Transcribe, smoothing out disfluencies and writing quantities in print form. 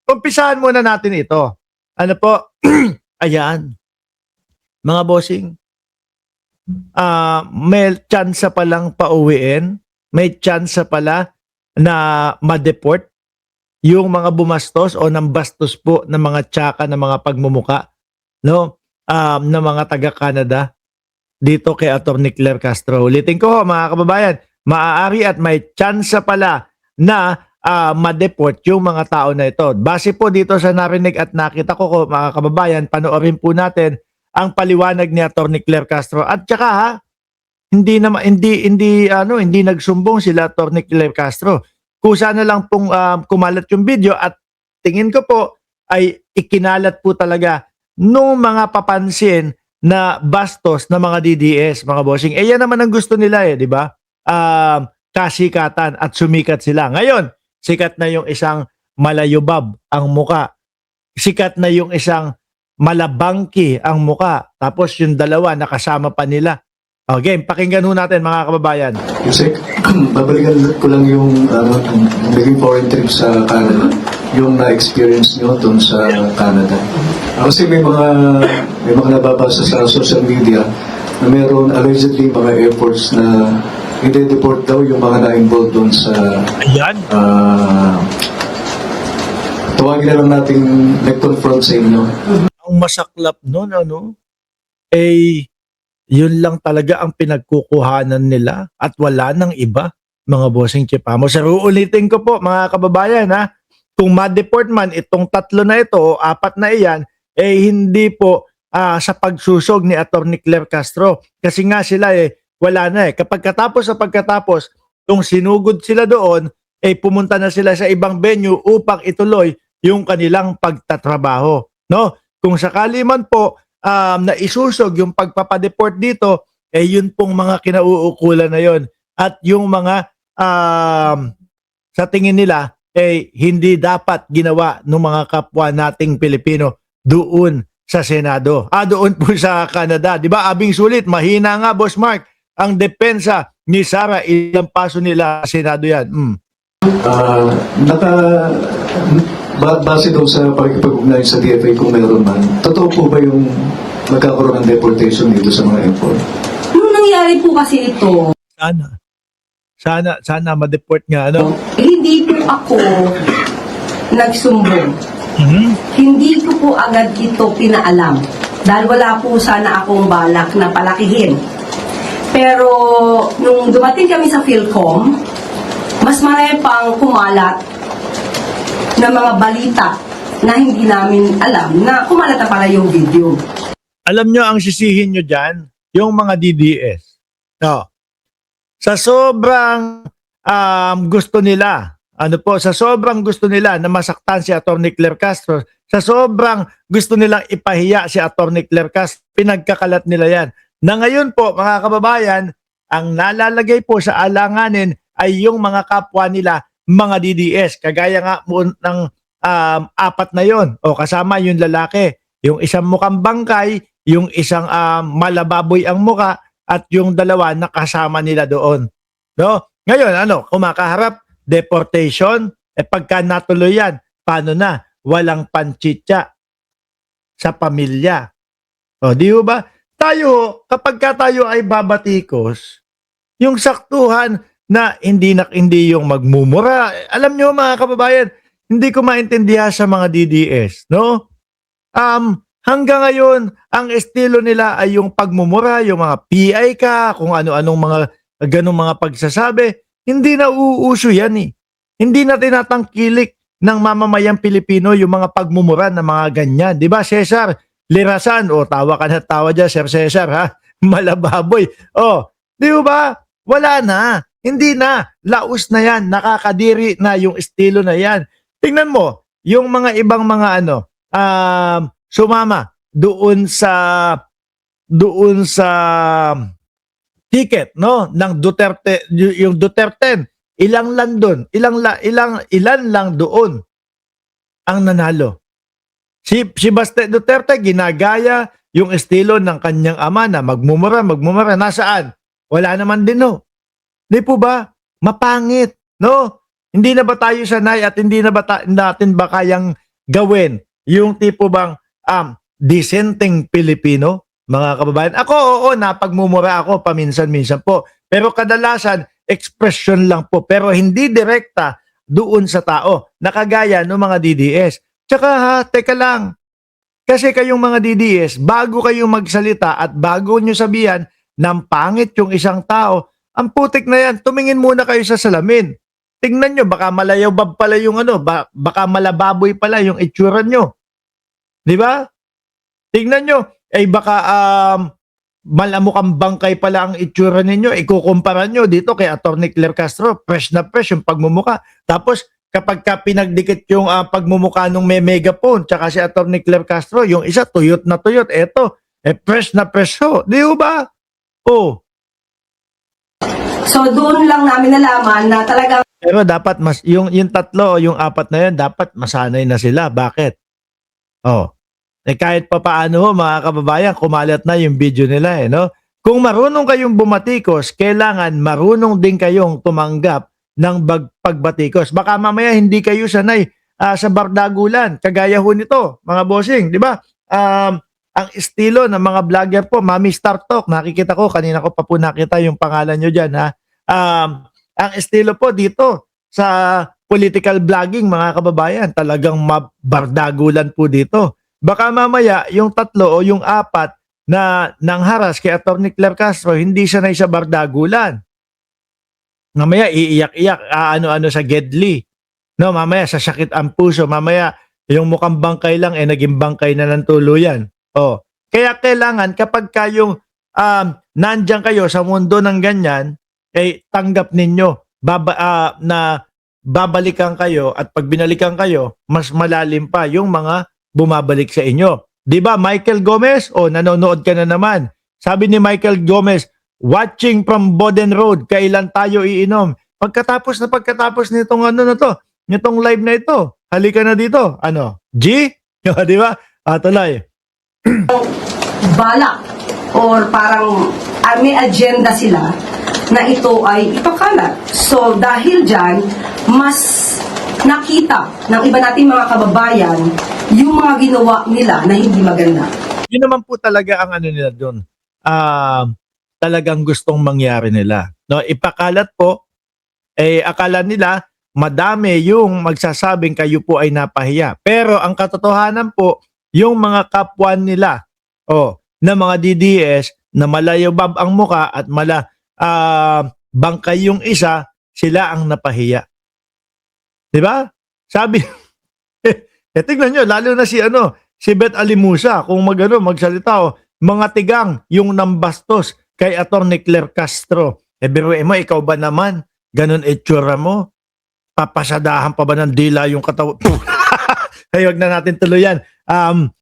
umpisahan muna natin ito. Ano po? Ayan, mga bossing. May chance palang pauwiin. May chance pala na ma-deport yung mga bumastos o nang bastos po ng mga tsaka ng mga pagmumuka, no? Ng mga taga-Canada dito kay Atty. Claire Castro. Ulitin ko mga kababayan, maaari at may chance pala na ma-deport yung mga tao na ito. Base po dito sa narinig at nakita ko mga kababayan, panoorin po natin ang paliwanag ni Atty. Claire Castro. At saka hindi nagsumbong sila Atty. Claire Castro. Kusa na lang pong kumalat yung video at tingin ko po ay ikinalat po talaga nung mga papansin na bastos na mga DDS, mga bossing. Eh yan naman ang gusto nila di ba? Kasikatan at sumikat sila. Ngayon, sikat na yung isang malayubab ang muka. Sikat na yung isang malabangki ang muka. Tapos yung dalawa nakasama pa nila. Okay, pakinggan ho natin mga kababayan. Yusek, babalikan ko lang yung naging foreign trip sa Canada. Yung na-experience nyo doon sa Canada. Kasi may mga nababasa sa social media na meron allegedly mga efforts na i-deport daw yung mga na-involved doon sa... Ayan. Tawagin na lang natin nag-confront sa inyo. Ang masaklap nun, yun lang talaga ang pinagkukuhanan nila at wala nang iba, mga bossing Chipamo. Sa ulitin ko po, mga kababayan, kung ma-deport man itong 3 na ito o 4 na iyan, hindi po sa pagsusog ni Atty. Claire Castro. Kasi nga sila wala na pagkatapos, kung sinugod sila doon, pumunta na sila sa ibang venue upang ituloy yung kanilang pagtatrabaho. No? Kung sakali man po, na isusog yung pagpapadeport dito, yun pong mga kinauukulan na yon. At yung mga sa tingin nila, hindi dapat ginawa ng mga kapwa nating Pilipino doon sa Senado. Doon po sa Canada. Di ba, abing sulit, mahina nga, Boss Mark, ang depensa ni Sara, ilang paso nila sa Senado yan. Base daw sa pakikipag-ugnayan sa DFA kung meron man, totoo po ba yung magkakaroon ng deportation dito sa mga import? Nung nangyari po kasi ito, Sana ma-deport nga, hindi po ako nagsumbong. Hindi ko po agad ito pinaalam. Dahil wala po sana akong balak na palakihin. Pero nung dumating kami sa PhilCom, mas marami pang kumalat na mga balita na hindi namin alam na kumalat na pala yung video. Alam nyo ang sisihin nyo dyan, yung mga DDS. No. Sa sobrang gusto nila, sa sobrang gusto nila na masaktan si Atty. Claire Castro, sa sobrang gusto nilang ipahiya si Atty. Claire Castro, pinagkakalat nila yan. Na ngayon po, mga kababayan, ang nalalagay po sa alanganin ay yung mga kapwa nila, mga DDS. Kagaya nga ng 4 na yon, o kasama yung lalaki, yung isang mukhang bangkay, yung isang malababoy ang muka, at yung dalawa nakasama nila doon. No? Ngayon, kumakaharap, deportation, pagka natuloy yan, paano na? Walang panchitya sa pamilya. O, di ba? Tayo, kapag tayo ay babatikos, yung saktuhan na hindi yung magmumura. Alam nyo mga kababayan, hindi ko maintindihan sa mga DDS, no? Hanggang ngayon, ang estilo nila ay yung pagmumura, yung mga PI ka, kung ano-anong mga ganong mga pagsasabi. Hindi na uuso yan Hindi na tinatangkilik ng mamamayang Pilipino yung mga pagmumura ng mga ganyan. Di ba, Cesar Lirasan? Tawa ka na tawa dyan, Sir Cesar, ha? Malababoy. Di ba? Wala na. Hindi na. Laos na yan. Nakakadiri na yung estilo na yan. Tingnan mo, yung mga ibang mga sumama doon sa ticket, no, ng Duterte, yung Duterte, ilan lang doon ang nanalo. Si Baste Duterte ginagaya yung estilo ng kanyang ama na magmumura, nasaan? Wala naman din, no. Di po ba? Mapangit, no? Hindi na ba tayo sanay at hindi na ba natin ba kayang gawin yung tipo bang dissenting Pilipino, mga kababayan. Ako, oo, napagmumura ako paminsan-minsan po. Pero kadalasan, expression lang po. Pero hindi direkta doon sa tao. Nakagaya ng mga DDS. Tsaka ha, teka lang. Kasi kayong mga DDS, bago kayong magsalita at bago nyo sabihan ng pangit yung isang tao, ang putik na yan, tumingin muna kayo sa salamin. Tingnan nyo, baka malayabab pala yung baka malababoy pala yung itsura nyo. Di ba? Tingnan nyo, baka malamukang bangkay pala ang itsura ninyo, ikukumpara nyo dito kay Atty. Claire Castro, fresh na fresh yung pagmumuka. Tapos, kapag ka pinagdikit yung pagmumuka nung may megaphone, tsaka si Atty. Claire Castro, yung isa tuyot na tuyot, eto, fresh na fresh ho. Di ba? Oh. So doon lang namin nalaman na talagang Pero dapat yung tatlo o yung apat na yun, dapat masanay na sila. Bakit? Oh. Kahit pa paano ho, mga kababayan, kumalat na yung video nila no? Kung marunong kayong bumatikos, kailangan marunong din kayong tumanggap ng pagbatikos. Baka mamaya hindi kayo sanay sa bardagulan. Kagaya ho nito, mga bossing, di ba? Ang estilo ng mga vlogger po, Mami Star Talk, nakikita ko, kanina ko pa po nakita yung pangalan nyo dyan, ha? Ang estilo po dito sa political vlogging, mga kababayan, talagang bardagulan po dito. Baka mamaya yung tatlo o yung apat na nangharas kay Atty. Claire Castro, hindi sanay sa bardagulan. Mamaya iiyak-iyak, ano-ano sa gedli. No, mamaya sa sakit ang puso, mamaya yung mukhang bangkay lang naging bangkay na ng tuluyan. Oh. Kaya kailangan kapag kayong nandiyan kayo sa mundo ng ganyan, tanggap ninyo na babalikan kayo at pag binalikan kayo, mas malalim pa yung mga bumabalik sa inyo. 'Di ba Michael Gomez? O nanonood ka na naman. Sabi ni Michael Gomez, watching from Boden Road, kailan tayo iinom? Pagkatapos nitong nitong live na ito, halika na dito. G? Di ba? Tuloy. balak or parang may agenda sila na ito ay ipakalat. So dahil dyan, mas nakita ng iba nating mga kababayan yung mga ginawa nila na hindi maganda. Yun naman po talaga ang nila doon. Talagang gustong mangyari nila. No, ipakalat po, akala nila madami yung magsasabing kayo po ay napahiya. Pero ang katotohanan po, yung mga kapwa nila, na mga DDS, na malayabab ang muka at bangkay yung isa, sila ang napahiya. Diba? Sabi, tignan nyo, lalo na si Beth Alimusa, kung magsalita, mga tigang yung nambastos kay Atty. Claire Castro. Biruin mo, ikaw ba naman? Ganon itsura mo? Papasadahan pa ba ng dila yung katawan? Ay, wag na natin tuluyan.